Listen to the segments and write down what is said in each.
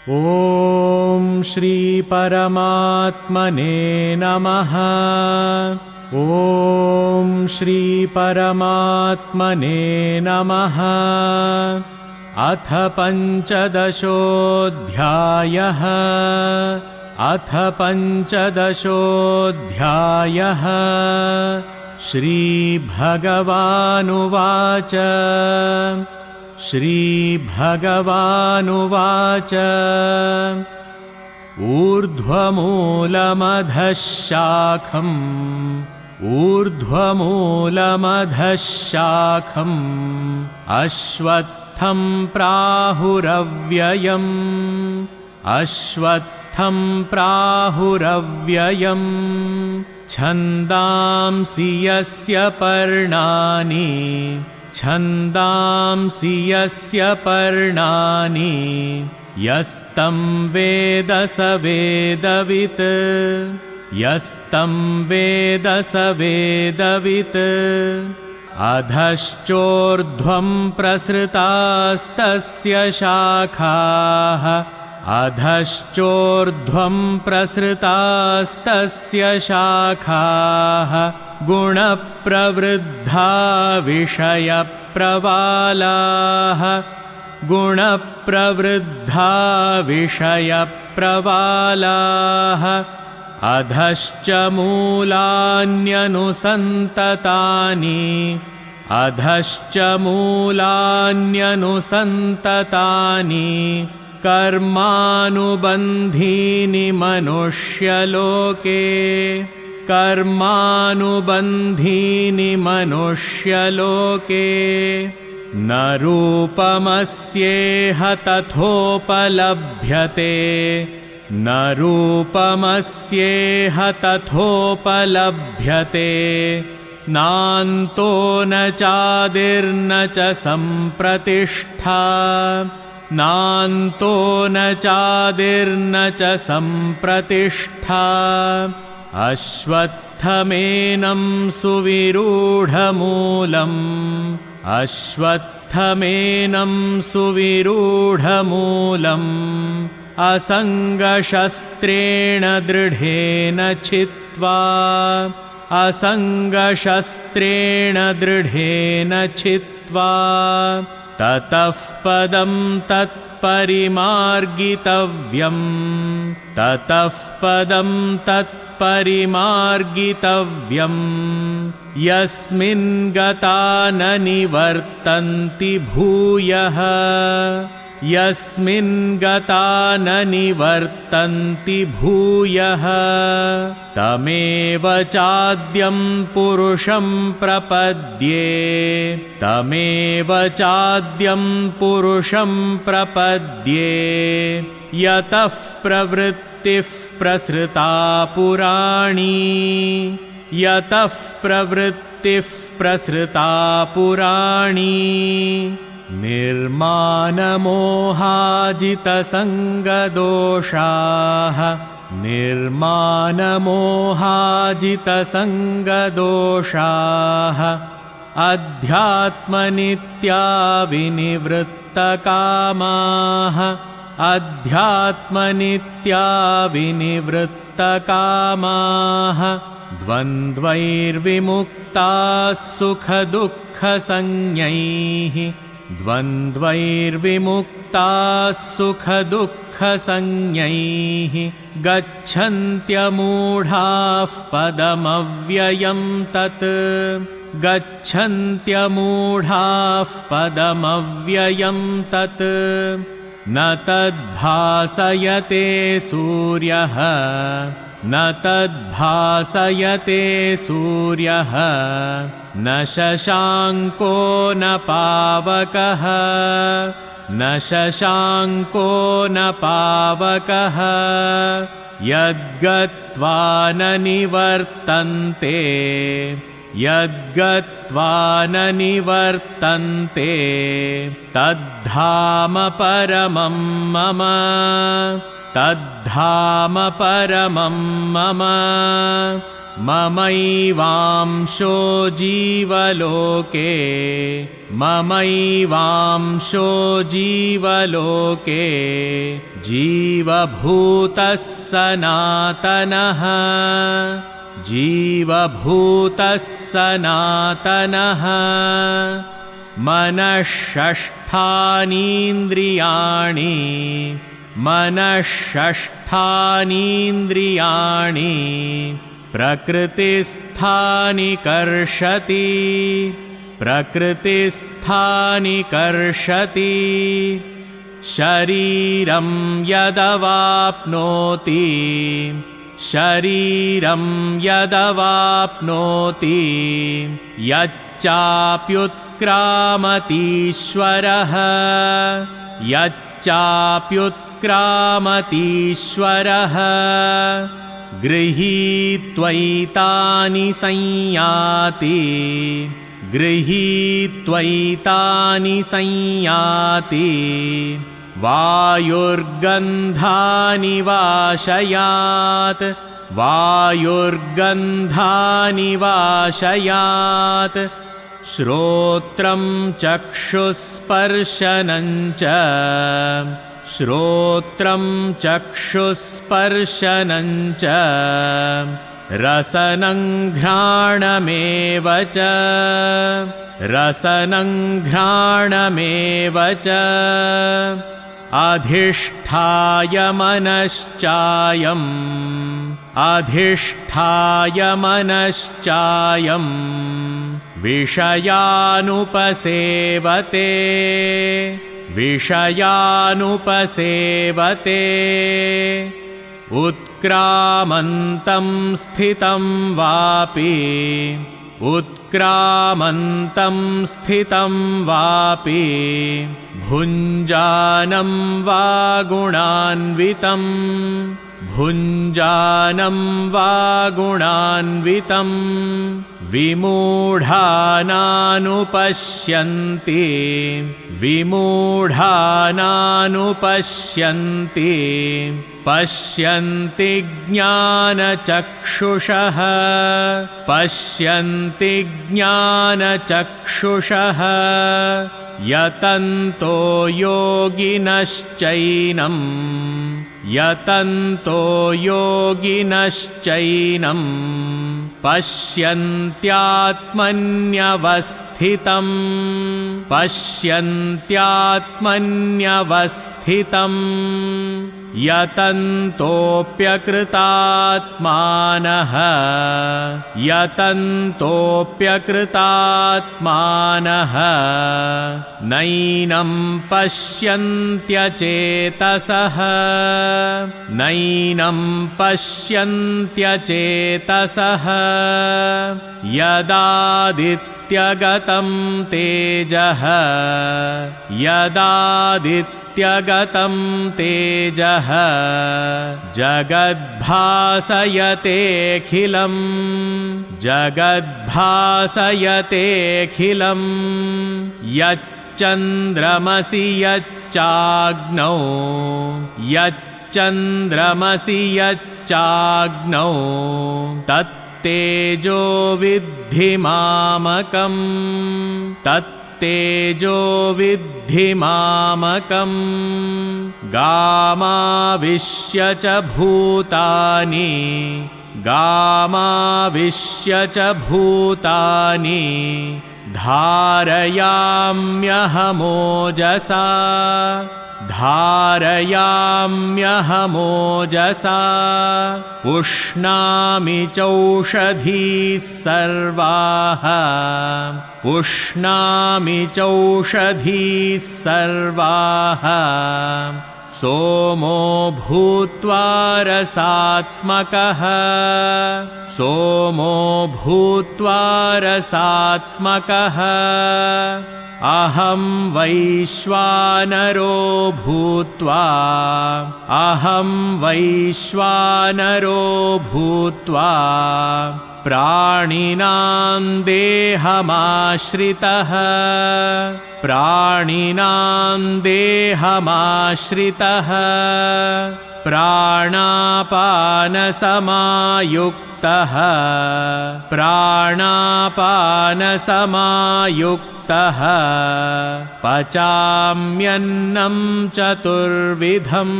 ॐ श्री परमात्मने नमः। ॐ श्री परमात्मने नमः। अथ पञ्चदशोऽध्यायः। अथ पञ्चदशोऽध्यायः। श्रीभगवानुवाच। श्रीभगवानुवाच। ऊर्ध्वमूलमधः शाखम् ऊर्ध्वमूलमधः शाखम् अश्वत्थं प्राहुरव्ययम् अश्वत्थं प्राहुरव्ययम् छन्दांसि यस्य पर्णानि छन्दांसि यस्य पर्णानि यस्तं वेद स वेदवित् यस्तं वेद स वेदवित् अधश्चोर्ध्वं प्रसृतास्तस्य शाखाः अधश्चोर्ध्वं प्रसृतास्तस्य शाखाः गुणप्रवृद्धा विषयप्रवालाः गुणप्रवृद्धा विषयप्रवालाः अधश्च मूलान्यनुसन्ततानि अधश्च मूलान्यनुसन्ततानि कर्मानुबन्धीनि मनुष्यलोके कर्मानुबन्धीनि मनुष्यलोके न रूपमस्येह तथोपलभ्यते न रूपमस्येह तथोपलभ्यते नान्तो न चादिर्न च सम्प्रतिष्ठा नान्तो न चादिर्न च सम्प्रतिष्ठा अश्वत्थमेनं सुविरूढमूलम् अश्वत्थमेनं सुविरूढमूलम् असङ्गशस्त्रेण दृढेन छित्त्वा असङ्गशस्त्रेण दृढेन छित्त्वा ततः पदं तत्परिमार्गितव्यम् ततः पदं तत्परिमार्गितव्यम् यस्मिन् गता न निवर्तन्ति भूयः यस्मिन् गता न निवर्तन्ति भूयः तमेव चाद्यं पुरुषं प्रपद्ये तमेव चाद्यं पुरुषं प्रपद्ये यतः प्रवृत्तिः प्रसृता पुराणी यतः प्रवृत्तिः प्रसृता पुराणी निर्मानमोहाजितसङ्गदोषाः निर्मानमोहाजितसङ्गदोषाः अध्यात्मनित्या विनिवृत्तकामाः अध्यात्मनित्या विनिवृत्तकामाः द्वन्द्वैर्विमुक्ताः सुखदुःखसंज्ञैः द्वन्द्वैर्विमुक्ताः सुखदुःखसंज्ञैः गच्छन्त्यमूढाः पदमव्ययं तत् गच्छन्त्यमूढाः पदमव्ययं तत् न तद्भासयते सूर्यः न तद्भासयते सूर्यः न शशाङ्को न पावकः न शशाङ्को न पावकः यद्गत्वा न निवर्तन्ते यद्गत्वा न निवर्तन्ते तद्धाम परमं मम तद्धाम परमं मम ममैवांशो जीवलोके ममैवांशो जीवलोके जीवभूतः सनातनः जीवभूतः सनातनः मनःषष्ठानीन्द्रियाणि मनःषष्ठानीन्द्रियाणि प्रकृतिस्थानि कर्षति प्रकृतिस्थानि कर्षति शरीरं यदवाप्नोति शरीरं यदवाप्नोति यच्चाप्युत्क्रामतीश्वरः यच्चाप्युत्क्रामतीश्वरः गृहीत्वैतानि संयाति गृहीत्वैतानि संयाति वायुर्गन्धानि वाशयात् वायुर्गन्धानि वाशयात् श्रोत्रं चक्षुस्पर्शनं च श्रोत्रं चक्षुस्पर्शनं च रसनं घ्राणमेव च रसनं घ्राणमेव च अधिष्ठाय मनश्चायम् अधिष्ठाय मनश्चायम् विषयानुपसेवते विषयानुपसेवते उत्क्रामन्तं स्थितं वापि उत्क्रामन्तं स्थितं वापि भुञ्जानं वा गुणान्वितं भुञ्जानं वा गुणान्वितं विमूढानानुपश्यन्ति विमूढानानुपश्यन्ति पश्यन्ति ज्ञानचक्षुषः पश्यन्ति ज्ञानचक्षुषः यतन्तो योगिनश्चैनं यतन्तो योगिनश्चैनं पश्यन्त्यात्मन्यवस्थितं पश्यन्त्यात्मन्यवस्थितं यतन्तोऽप्यकृतात्मानः यतन्तोऽप्यकृतात्मानः नैनं पश्यन्त्यचेतसः नैनं पश्यन्त्यचेतसः यदादित्यगतं तेजः यदादित्यगतं तेजः जगद्भासयतेऽखिलं जगद्भासयतेऽखिलं यच्चन्द्रमसि यच्चाग्नौ यच्चन्द्रमसि यच्चाग्नौ तत्तेजो विद्धि मामकं तत्तेजो विद्धि मामकं गामाविश्य च भूतानि गामाविश्य च भूतानि धारयाम्यहमोजसा धारयाम्यहमोजसा पुष्णामि चौषधीः सर्वाः पुष्णामि चौषधीः सर्वाः सोमो भूत्वा रसात्मकः सोमो भूत्वा रसात्मकः अहं वैश्वानरो भूत्वा अहं वैश्वानरो भूत्वा प्राणिनां देहमाश्रितः प्राणिनां देहमाश्रितः प्राणापानसमायुक्तः प्राणापानसमायुक्तः पचाम्यन्नं चतुर्विधम्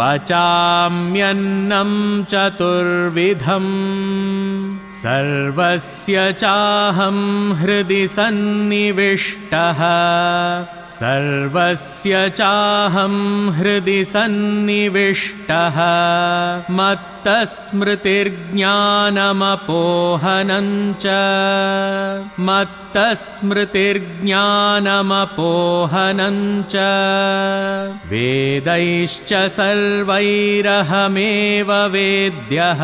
पचाम्यन्नं चतुर्विधम् सर्वस्य चाहं हृदि सन्निविष्टः सर्वस्य चाहं हृदि सन्निविष्टः मत्तस्मृतिर्ज्ञानमपोहनं च मत्तस्मृतिर्ज्ञानमपोहनं च वेदैश्च सर्वैरहमेव वेद्यः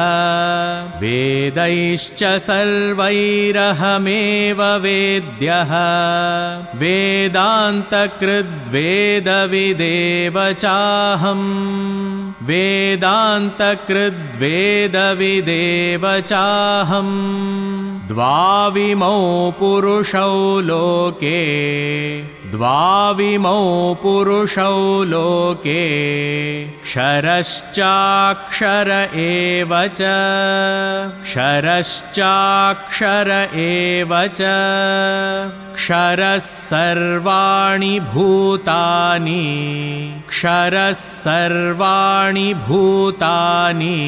वेदैश्च सर्वैरहमेव वेद्यः वेदान्तकृद्वेदविदेव चाहम् वेदान्तकृद्वेदविदेव चाहम् द्वाविमौ पुरुषौ लोके द्वाविमौ पुरुषौ लोके क्षरश्चाक्षर एव च क्षरश्चाक्षर एव च क्षरः सर्वाणि भूतानि क्षरः सर्वाणि भूतानि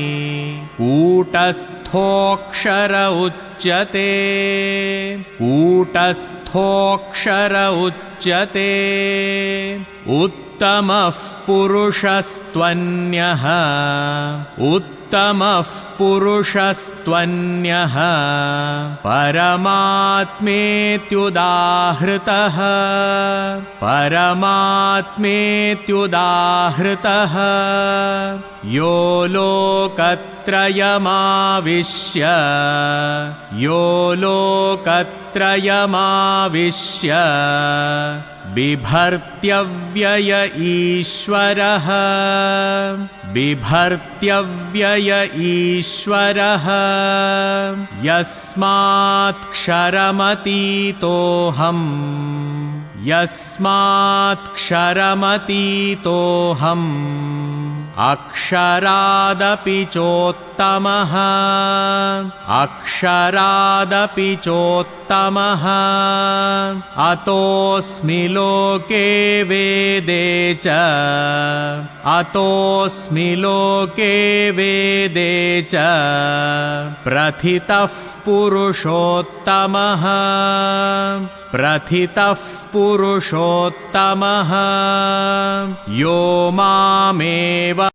कूटस्थोऽक्षर उच्यते कूटस्थोऽक्षर उच्यते उत्तमः पुरुषस्त्वन्यः उत्तमः पुरुषस्त्वन्यः परमात्मेत्युदाहृतः परमात्मेत्युदाहृतः यो लोकत्रयमाविश्य यो लोकत्रयमाविश्य बिभर्त्यव्यय ईश्वरः बिभर्त्यव्यय ईश्वरः यस्मात्क्षरमतीतोऽहम् यस्मात्क्षरमतीतोऽहम् अक्षरादपि चोत्तमः अक्षरादपि चोत्तमः अतोऽस्मि लोके वेदे च अतोऽस्मि लोके वेदे च प्रथितः पुरुषोत्तमः प्रथितः पुरुषोत्तमः यो मामेव